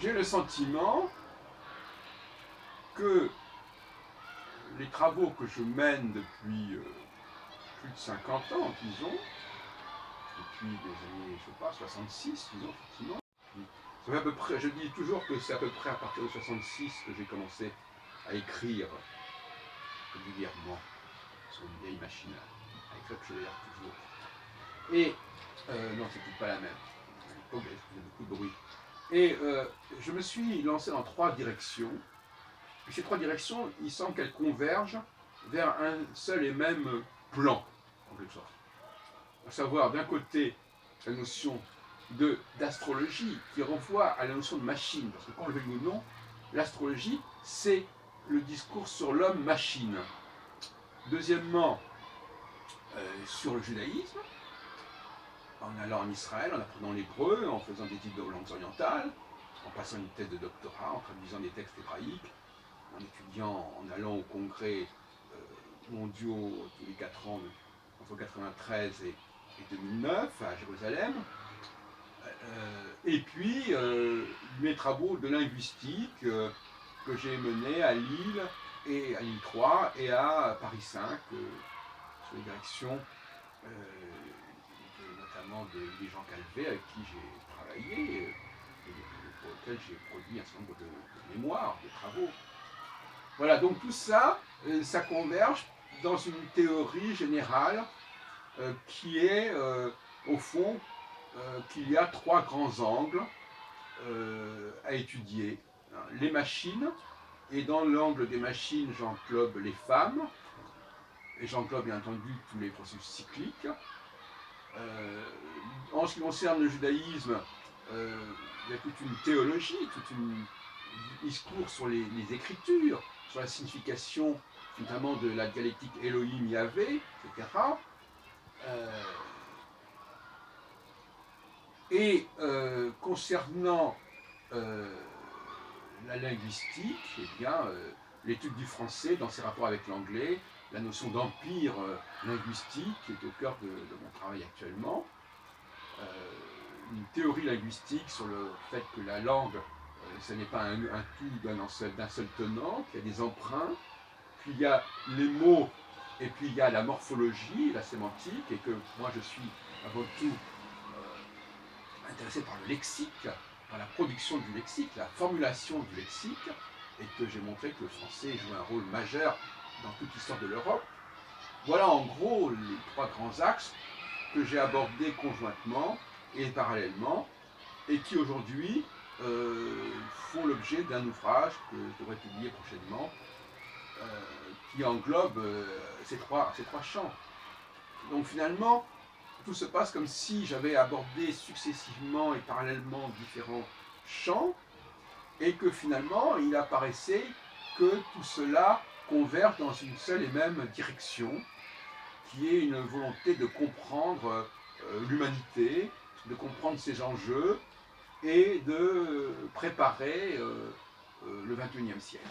j'ai le sentiment que les travaux que je mène depuis plus de 50 ans, disons, depuis les années, je sais pas, 66, disons, effectivement. Ça fait à peu près, je dis toujours que c'est à peu près à partir de 66 que j'ai commencé à écrire régulièrement sur une vieille machine à écrire que je d'ailleurs toujours. Et, non, c'est peut-être pas la même. À l'époque, elle faisait beaucoup de bruit. Et je me suis lancé dans 3 directions. Et ces 3 directions, il semble qu'elles convergent vers un seul et même plan, en quelque sorte. À savoir, d'un côté, la notion d'astrologie qui renvoie à la notion de machine. Parce que, qu'on le veuille ou non, l'astrologie, c'est le discours sur l'homme-machine. Deuxièmement, sur le judaïsme, en allant en Israël, en apprenant l'hébreu, en faisant des études de langues orientales, en passant une thèse de doctorat, en traduisant des textes hébraïques, en étudiant, en allant aux congrès mondiaux tous les 4 ans, entre 1993 et 2009 à Jérusalem. Et puis mes travaux de linguistique que j'ai menés à Lille et à Lille 3 et à Paris 5 sur les directions notamment de Jean Calvet avec qui j'ai travaillé et pour lequel j'ai produit un certain nombre de mémoires, de travaux. Voilà, donc tout ça, ça converge dans une théorie générale qui est, au fond, qu'il y a 3 grands angles à étudier. Les machines, et dans l'angle des machines, j'englobe les femmes, et j'englobe bien entendu tous les processus cycliques. En ce qui concerne le judaïsme, il y a toute une théologie, tout un discours sur les écritures, sur la signification notamment de la dialectique Elohim-Yahvé, etc. Concernant la linguistique, eh bien, l'étude du français dans ses rapports avec l'anglais, la notion d'empire linguistique qui est au cœur de mon travail actuellement, une théorie linguistique sur le fait que la langue, ce n'est pas un tout d'un seul tenant, qu'il y a des emprunts, puis il y a les mots, et puis il y a la morphologie, la sémantique, et que moi je suis avant tout intéressé par le lexique, par la production du lexique, la formulation du lexique, et que j'ai montré que le français joue un rôle majeur dans toute l'histoire de l'Europe. Voilà en gros les 3 grands axes que j'ai abordés conjointement et parallèlement, et qui aujourd'hui font l'objet d'un ouvrage que je devrais publier prochainement, qui englobe ces trois champs. Donc finalement, tout se passe comme si j'avais abordé successivement et parallèlement différents champs, et que finalement, il apparaissait que tout cela converge dans une seule et même direction, qui est une volonté de comprendre l'humanité, de comprendre ses enjeux, et de préparer le XXIe siècle.